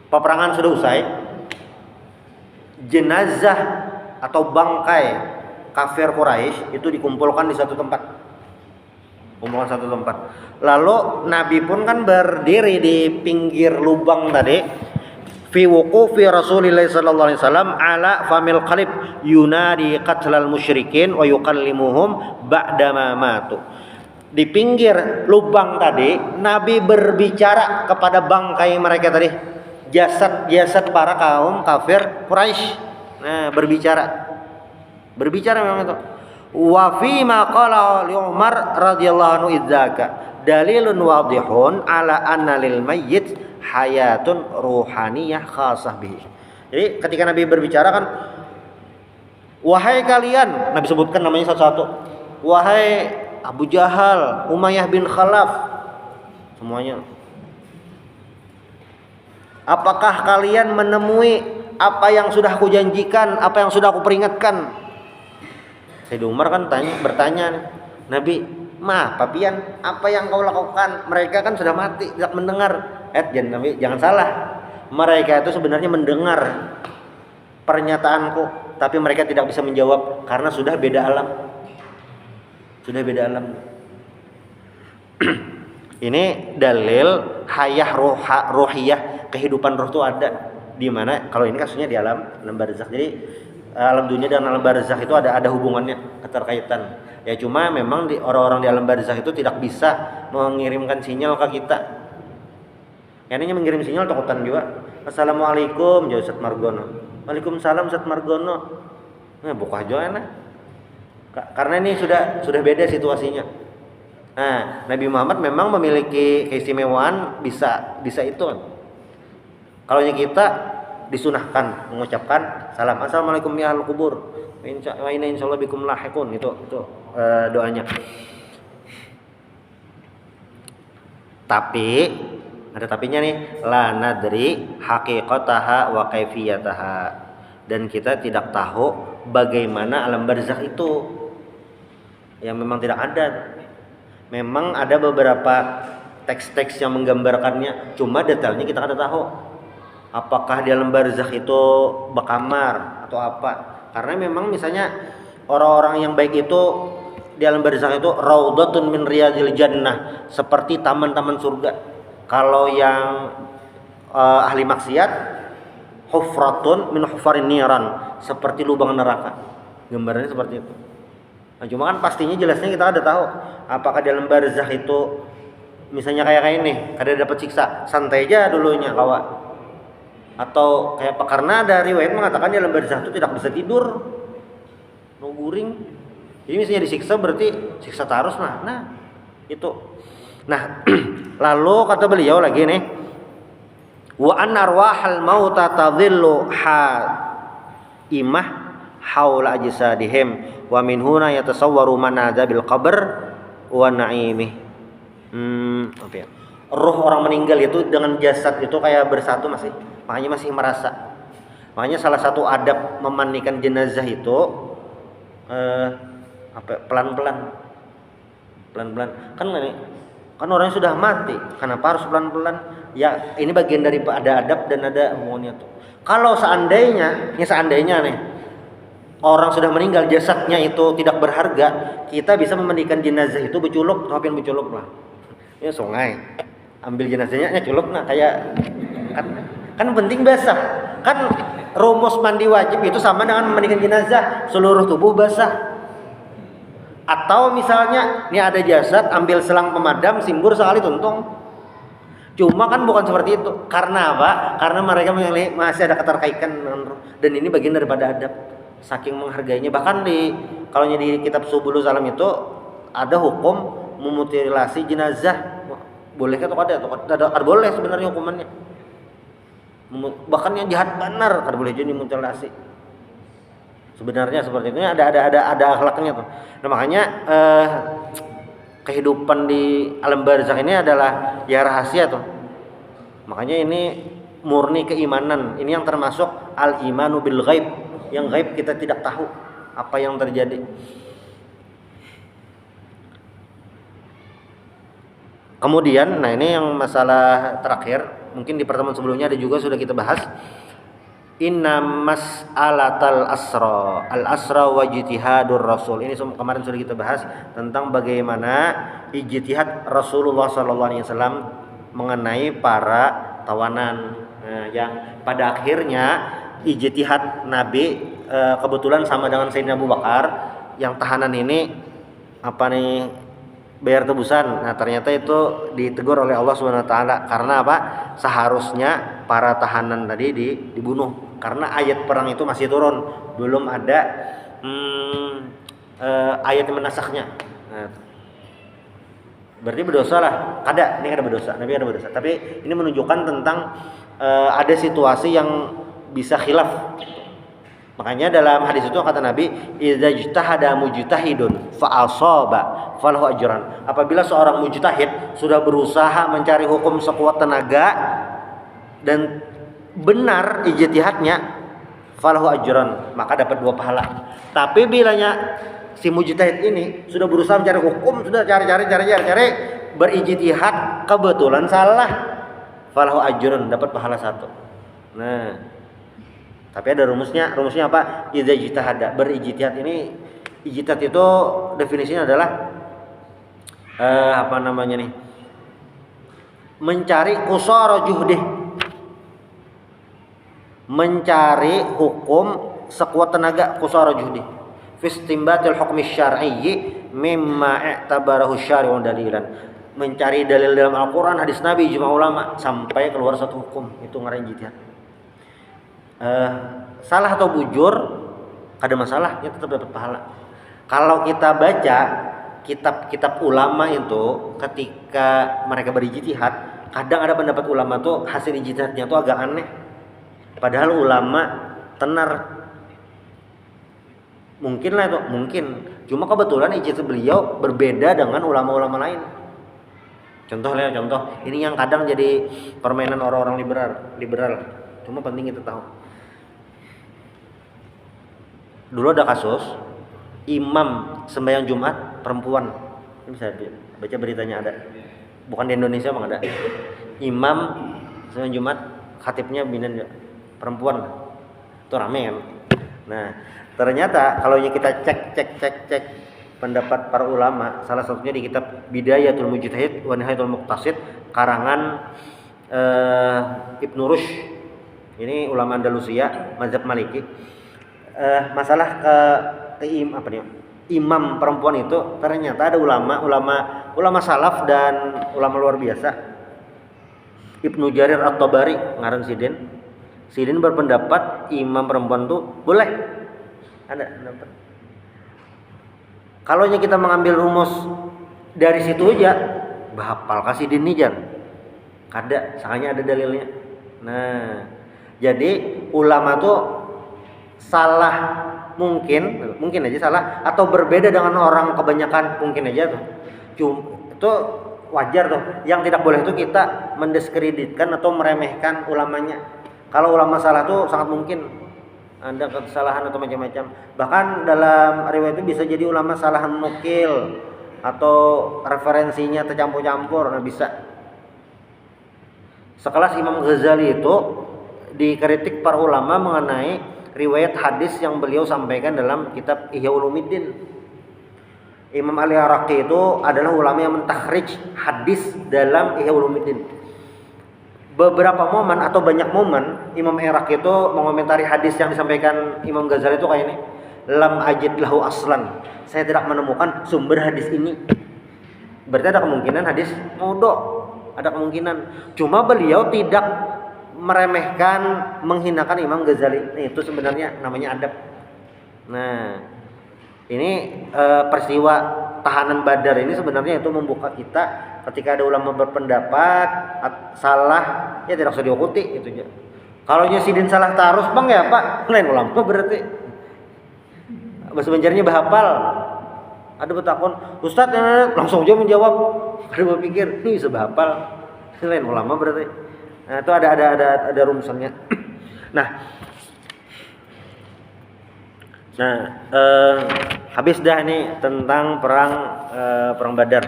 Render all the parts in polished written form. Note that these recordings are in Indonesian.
peperangan sudah usai, jenazah atau bangkai kafir Quraisy itu dikumpulkan di satu tempat. Kumpulkan satu tempat. Lalu Nabi pun kan berdiri di pinggir lubang tadi. Fi wuqufi Rasulillah sallallahu alaihi wasallam ala famil qalib yunadi qatlal musyrikin wa yukallimuhum ba'dama matu. Di pinggir lubang tadi Nabi berbicara kepada bangkai mereka tadi, jasad para kaum kafir Quraisy. Nah, berbicara memang itu. Wa fi ma qala li Umar radhiyallahu anhu idzaka dalilun wadihun ala anna lil mayyit hayatun ruhaniyah khasah bihi. Jadi ketika Nabi berbicara kan, wahai kalian, Nabi sebutkan namanya satu-satu. Wahai Abu Jahal, Umayyah bin Khalaf, semuanya. Apakah kalian menemui apa yang sudah aku janjikan, apa yang sudah aku peringatkan? Sayyidina Umar kan bertanya, Nabi, papian, apa yang kau lakukan? Mereka kan sudah mati, tidak mendengar. Jangan salah. Mereka itu sebenarnya mendengar pernyataanku, tapi mereka tidak bisa menjawab karena sudah beda alam. Ini dalil hayah ruhiyah, kehidupan roh itu ada. Di mana kalau ini kasusnya di alam barzakh. Jadi alam dunia dan alam barzakh itu ada hubungannya, keterkaitan. Ya cuma memang orang-orang di alam barzakh itu tidak bisa mengirimkan sinyal ke kita. Ini mengirim sinyal takutan juga. Assalamualaikum jauh Ustaz Margono. Waalaikumsalam Ustaz Margono. Buka aja enak. Karena ini sudah beda situasinya. Nah, Nabi Muhammad memang memiliki keistimewaan bisa itu. Kalau kita disunahkan mengucapkan salam assalamualaikum ya ahlul kubur wa inna insyaallah bikum lahiqun, itu doanya. Tapi ada tapinya nih, la nadri haqiqataha wa kaifiyataha, dan kita tidak tahu bagaimana alam barzakh itu. Yang memang tidak ada. Memang ada beberapa teks-teks yang menggambarkannya, cuma detailnya kita tidak tahu. Apakah di alam barzakh itu bakamar atau apa? Karena memang misalnya orang-orang yang baik itu di alam barzakh itu raudhatun min riyadil jannah, seperti taman-taman surga. Kalau yang ahli maksiat, hufratun min hufarin niran, seperti lubang neraka. Gambarannya seperti itu. Nah, cuma kan pastinya jelasnya kita ada tahu apakah di alam barzakh itu misalnya kayak ini, kada dapat siksa, santai aja dulunya kawa. Atau kayak karena ada riwayat mengatakan di alam barzakh itu tidak bisa tidur, mau guring. Jadi misalnya disiksa berarti siksa terus lah. Nah, itu. Nah, lalu kata beliau lagi nih, wa an arwahal mauta tadhillu imah haula ajsadihim wa min huna yatasawwaru manadzabil qabr wa na'imih. Apa ya? Roh orang meninggal itu dengan jasad itu kayak bersatu makanya masih merasa. Makanya salah satu adab memandikan jenazah itu pelan-pelan. Kan orangnya sudah mati, kenapa harus pelan-pelan? Ya, ini bagian dari ada adab dan ada hubungannya tuh. Kalau seandainya nih orang sudah meninggal, jasadnya itu tidak berharga, kita bisa memandikan jenazah itu beculuk lah. Ya sungai. Ambil jenazahnya culuk nah kayak kan penting basah. Kan rumus mandi wajib itu sama dengan memandikan jenazah, seluruh tubuh basah. Atau misalnya ini ada jasad, ambil selang pemadam, simbur sekali tuntung. Cuma kan bukan seperti itu. Karena apa? Karena mereka masih ada keterkaitan dan ini bagian daripada adab. Saking menghargainya, bahkan kalau di kitab Subulus Salam itu ada hukum memutilasi jenazah. Boleh atau ada boleh sebenarnya hukumannya. Bahkan yang jahat benar kada boleh jadi mutilasi. Sebenarnya seperti itu ada akhlaknya tuh. Nah, makanya kehidupan di alam barzakh ini adalah ya rahasia tuh. Makanya ini murni keimanan. Ini yang termasuk al-imanu bil ghaib. Yang ghaib kita tidak tahu apa yang terjadi. Kemudian, nah ini yang masalah terakhir, mungkin di pertemuan sebelumnya ada juga sudah kita bahas. Inna mas'alatal asra, al asra wa ijtihadur rasul. Ini kemarin sudah kita bahas tentang bagaimana ijtihad Rasulullah sallallahu alaihi wasallam mengenai para tawanan. Nah, yang pada akhirnya ijtihad Nabi kebetulan sama dengan Sayyidina Abu Bakar, yang tahanan ini apa nih, bayar tebusan. Nah, ternyata itu ditegur oleh Allah Subhanahu wa taala. Karena apa? Seharusnya para tahanan tadi dibunuh karena ayat perang itu masih turun, belum ada ayat yang menasaknya. Nah, berarti berdosa lah. Ini ada berdosa, Nabi ada berdosa. Tapi ini menunjukkan tentang ada situasi yang bisa khilaf. Makanya dalam hadis itu kata Nabi, idza ijtahada mujtahidun fa asaba falahu ajran. Apabila seorang mujtahid sudah berusaha mencari hukum sekuat tenaga dan benar ijtihadnya, falahu ajran, maka dapat 2 pahala. Tapi bilanya si mujtahid ini sudah berusaha mencari hukum, sudah cari berijtihad kebetulan salah, falahu ajrun, dapat pahala 1. Nah, tapi ada rumusnya apa? Idza ijtahada, berijtihad ini, ijtihad itu definisinya adalah mencari qusara juhdih, mencari hukum sekuat tenaga, qusara juhdih fi istinbatil hukmi syar'i mimma i'tabarahu syari'un dalilan, mencari dalil dalam Al-Qur'an, hadis Nabi, ijma ulama sampai keluar satu hukum. Itu ngaran ijtihad. Salah atau bujur ada masalah, ya tetap dapat pahala. Kalau kita baca kitab-kitab ulama itu ketika mereka berijtihad, kadang ada pendapat ulama tuh hasil ijtihadnya tuh agak aneh. Padahal ulama tenar. Mungkin lah itu, mungkin. Cuma kebetulan ijtihad beliau berbeda dengan ulama-ulama lain. Contoh, ini yang kadang jadi permainan orang-orang liberal. Cuma penting kita tahu. Dulu ada kasus imam sembahyang Jumat perempuan. Ini bisa baca beritanya, ada. Bukan di Indonesia bang, ada. Imam sembahyang Jumat, khatibnya binan perempuan. Itu rame kan. Nah, ternyata kalau kita cek pendapat para ulama, salah satunya di kitab Bidayatul Mujtahid wa Nihayatul Muqtasid karangan Ibnu Rushd. Ini ulama Andalusia, mazhab Maliki. Masalah imam perempuan itu, ternyata ada ulama salaf dan ulama luar biasa. Ibnu Jarir At-Tabari ngaran Sidin berpendapat imam perempuan itu boleh. Ada pendapat. Kalau kita mengambil rumus dari situ aja, bahapal kasih Sidin nih jan. Kada, sakanya ada dalilnya. Nah, jadi ulama tuh salah mungkin aja salah, atau berbeda dengan orang kebanyakan mungkin aja tuh. Itu wajar tuh. Yang tidak boleh itu kita mendiskreditkan atau meremehkan ulamanya. Kalau ulama salah tuh sangat mungkin ada kesalahan atau macam-macam. Bahkan dalam riwayat itu bisa jadi ulama salah nukil atau referensinya tercampur-campur, nah bisa. Sekelas Imam Ghazali itu dikritik para ulama mengenai riwayat hadis yang beliau sampaikan dalam kitab Ihya Ulumuddin. Imam Ali Araqi itu adalah ulama yang mentakhrij hadis dalam Ihya Ulumuddin. Beberapa momen atau banyak momen Imam Iraqi itu mengomentari hadis yang disampaikan Imam Ghazali itu kayak ini. Lam ajid lahu aslan. Saya tidak menemukan sumber hadis ini. Berarti ada kemungkinan hadis maudhu', ada kemungkinan. Cuma beliau tidak meremehkan, menghinakan Imam Ghazali. Itu sebenarnya namanya adab. Nah, ini peristiwa tahanan Badar ini sebenarnya itu membuka kita ketika ada ulama berpendapat salah, ya tidak usah diikuti itu aja. Kalau Sidin salah terus bang ya pak, lain ulama berarti. Bahasa Banjarnya bahapal. Ada betakon, Ustaz langsung aja menjawab. Ada berpikir, ini bisa bahapal. Lain ulama berarti. Nah, itu ada rumusannya. Habis dah ini tentang perang Badar.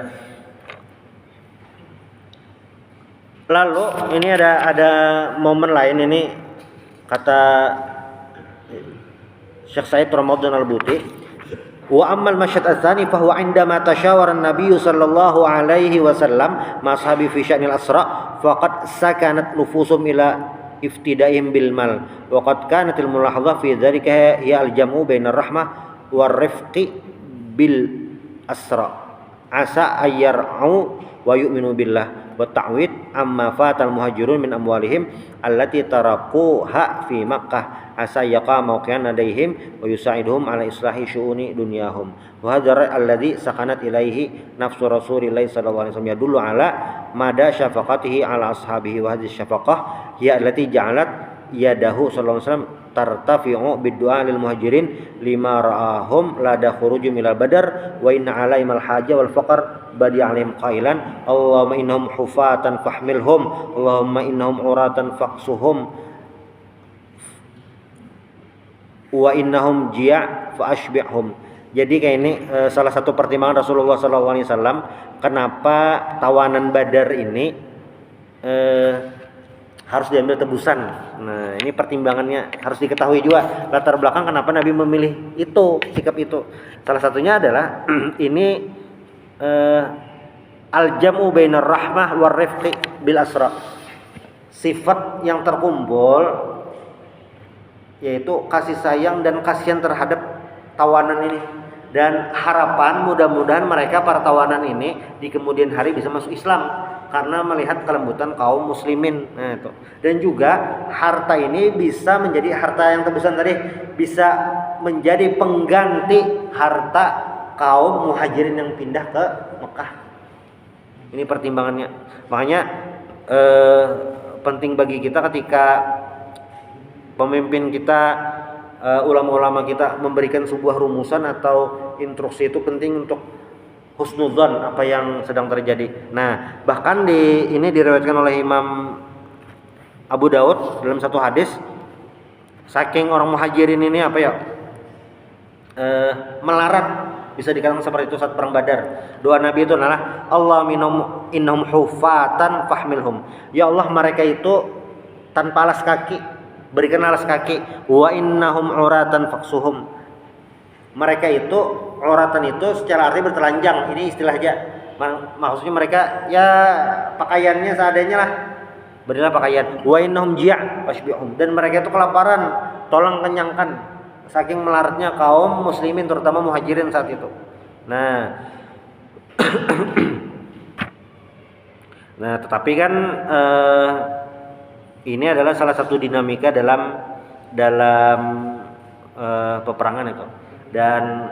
Lalu ini ada momen lain ini kata Syekh Said Ramadan Al-Buti, wa ammal masyhad ats-tsani fa huwa 'indama tashawara an-nabiy sallallahu alaihi wasallam ma ashabi fi sya'nil asra faqad sakanat nufusum ila iftida'ihim bil mal wa qad kanatil mulahadhah fi dzalika hiya al-jam'u bainar rahmah war rifqi bil asra asa ayyar'u wa yu'minu billah wa ta'wid amma fatal muhajirun min amwalihim allati tarakuha fi Makkah asa yaqa mawqi'an ladaihim wa yusa'iduhum ala islahi syu'uni dunyahum wa hadzara alladhi sakanat ilaihi nafsu Rasulillah sallallahu alaihi wasallam yadullu ala mada syafaqatihi ala ashabihi wa hadhihi syafaqah hiya allati ja'alat yadahu sallallahu alaihi wasallam tartafi'u bid-du'a lil muhajirin lima ra'ahum lada khurujum ila badar wa inna alaihim al-haja wal faqr badi alaihim qailan Allahumma innahum hufatan fahmilhum Allahumma innahum uratan faqsuhum wa innahum ji' fa ashbihum. Jadi kayak ini salah satu pertimbangan Rasulullah SAW kenapa tawanan Badar ini harus diambil tebusan. Nah, ini pertimbangannya harus diketahui juga latar belakang kenapa Nabi memilih itu, sikap itu. Salah satunya adalah ini al-jam'u bainar rahmah war rifqi bil asra. Sifat yang terkumpul yaitu kasih sayang dan kasihan terhadap tawanan ini, dan harapan mudah-mudahan mereka para tawanan ini di kemudian hari bisa masuk Islam karena melihat kelembutan kaum muslimin. Nah, itu. Dan juga harta ini bisa menjadi harta yang tebusan tadi, bisa menjadi pengganti harta kaum muhajirin yang pindah ke Mekah. Ini pertimbangannya. Makanya penting bagi kita ketika pemimpin kita, ulama-ulama kita memberikan sebuah rumusan atau instruksi, itu penting untuk husnudzon apa yang sedang terjadi. Nah, bahkan ini diriwayatkan oleh Imam Abu Daud dalam satu hadis, saking orang muhajirin ini melarat, bisa dikatakan seperti itu saat perang Badar. Doa Nabi itu adalah Allah innahum hufatan fahmilhum. Ya Allah, mereka itu tanpa alas kaki, berikan alas kaki. Wa innahum uratan faqsuhum. Mereka itu uratan itu secara arti bertelanjang. Ini istilah aja. Maksudnya mereka ya pakaiannya seadanya lah. Berilah pakaian. Wa innahum ji' fashbihum. Dan mereka itu kelaparan, tolong kenyangkan. Saking melaratnya kaum muslimin terutama muhajirin saat itu. Nah, nah tetapi kan ini adalah salah satu dinamika dalam peperangan itu. Dan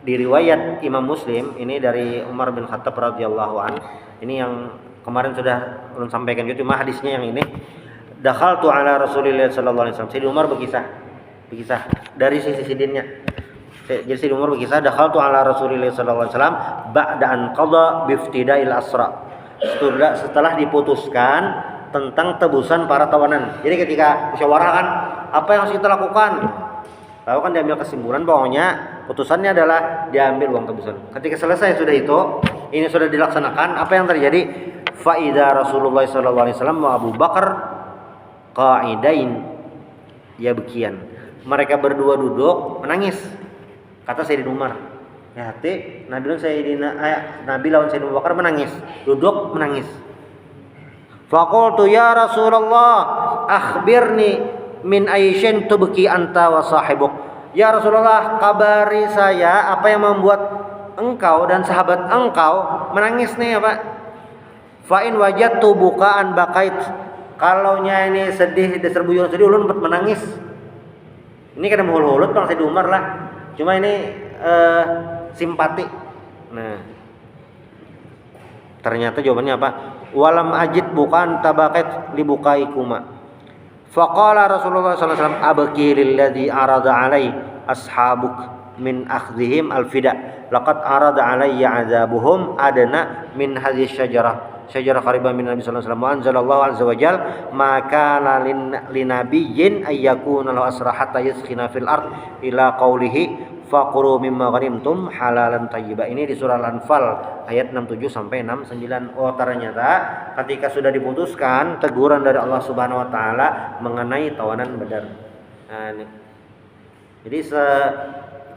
di riwayat Imam Muslim ini dari Umar bin Khattab radhiyallahu an, ini yang kemarin sudah ulun sampaikan gitu, cuma hadisnya yang ini. Dakhaltu ala Rasulillah sallallahu alaihi wasallam. Sayyidina Umar berkisah dari sisi sidinnya. Jadi Sayyidina Umar berkisah, dakhaltu ala Rasulillah sallallahu alaihi wasallam ba'da an qada biftida'il asra. Setelah diputuskan tentang tebusan para tawanan. Jadi ketika musyawarah kan, apa yang harus kita lakukan? Lalu kan diambil kesimpulan bahwanya putusannya adalah diambil uang tebusan. Ketika selesai sudah itu, ini sudah dilaksanakan, apa yang terjadi? Fa idza Rasulullah sallallahu alaihi wasallam wa Abu Bakar qa'idain yabkiyan. Mereka berdua duduk menangis. Kata Sayyidina Umar, ya hati Nabi lawan Sayyidina Abu Bakar menangis, duduk menangis. Faqultu ya Rasulullah akhbirni min aisyin tubki anta wa sahibuk. Ya Rasulullah, kabari saya apa yang membuat engkau dan sahabat engkau menangis nih apa? Fa in wajadtu bukaan bakait. Kalaunya ini sedih, deser-buyur sedih, ulun menangis. Ini kan menghul-hulut Bang Sayyid Umar lah. Cuma ini simpati. Nah, ternyata jawabannya apa? Walam ajid bukan tabaqat libukaikuma. Faqala Rasulullah sallallahu alaihi wasallam abki lilladzi arada alai ashabuk min akhdhihim alfida laqad arada alayya azabuhum adana min hadhihi syajarah qaribah min Nabi sallallahu alaihi wasallam. Wa anzalallahu azza wa jal ma kana linabiyyin ayyakuna lahu asra hatta yaskhina fil ard ila qawlihi faqulu mimma ghanimtum halalan thayyiba. Ini di surah Al-Anfal ayat 67 sampai 69. Oh, ternyata ketika sudah diputuskan teguran dari Allah Subhanahu wa taala mengenai tawanan Badar. Nah, ini. Jadi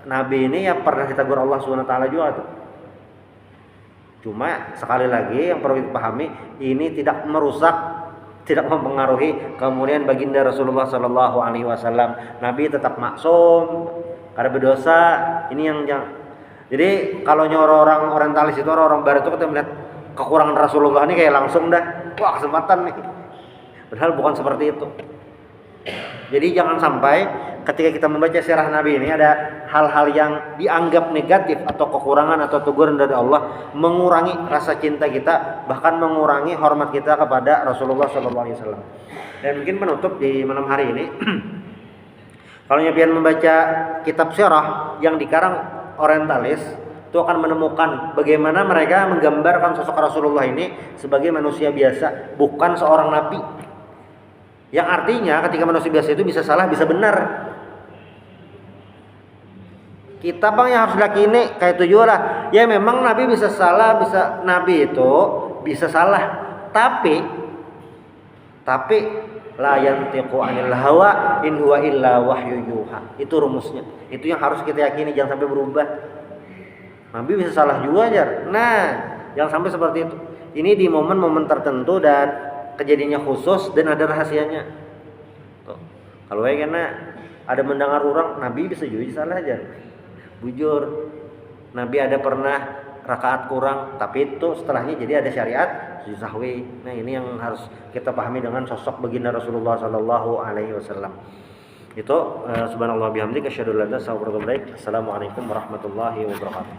Nabi ini ya pernah ditegur Allah Subhanahu wa taala juga tuh. Cuma sekali lagi yang perlu dipahami, ini tidak merusak, tidak mempengaruhi kemuliaan baginda Rasulullah Sallallahu Alaihi Wasallam. Nabi tetap maksum, karena berdosa. Ini yang jadi kalau nyuruh orang orientalis itu, orang barat itu kita melihat kekurangan Rasulullah ini kayak langsung dah, wah kesempatan nih. Padahal bukan seperti itu. Jadi jangan sampai ketika kita membaca sirah Nabi ini ada hal-hal yang dianggap negatif atau kekurangan atau teguran dari Allah mengurangi rasa cinta kita, bahkan mengurangi hormat kita kepada Rasulullah Sallallahu Alaihi Wasallam. Dan mungkin penutup di malam hari ini, kalau nyobian membaca kitab sirah yang dikarang orientalis, itu akan menemukan bagaimana mereka menggambarkan sosok Rasulullah ini sebagai manusia biasa, bukan seorang nabi. Yang artinya ketika manusia biasa itu bisa salah, bisa benar. Kita bang yang harus yakini kayak itu juga lah. Ya memang Nabi bisa salah, Nabi itu bisa salah. Tapi la yantiqu 'anil hawa in huwa illa wahyu yuha. Itu rumusnya. Itu yang harus kita yakini, jangan sampai berubah. Nabi bisa salah juga aja. Nah, jangan sampai seperti itu. Ini di momen-momen tertentu dan kejadiannya khusus dan ada rahasianya. Tuh. Kalau karena ada mendengar orang Nabi bisa juga salah aja. Bujur. Nabi ada pernah rakaat kurang, tapi itu setelahnya jadi ada syariat sujud sahwi. Nah, ini yang harus kita pahami dengan sosok baginda Rasulullah Sallallahu Alaihi Wasallam. Itu subhanallah bihamdika asyhadu an la ilaha illa anta astaghfiruka wa atubu ilaik. Assalamualaikum warahmatullahi wabarakatuh.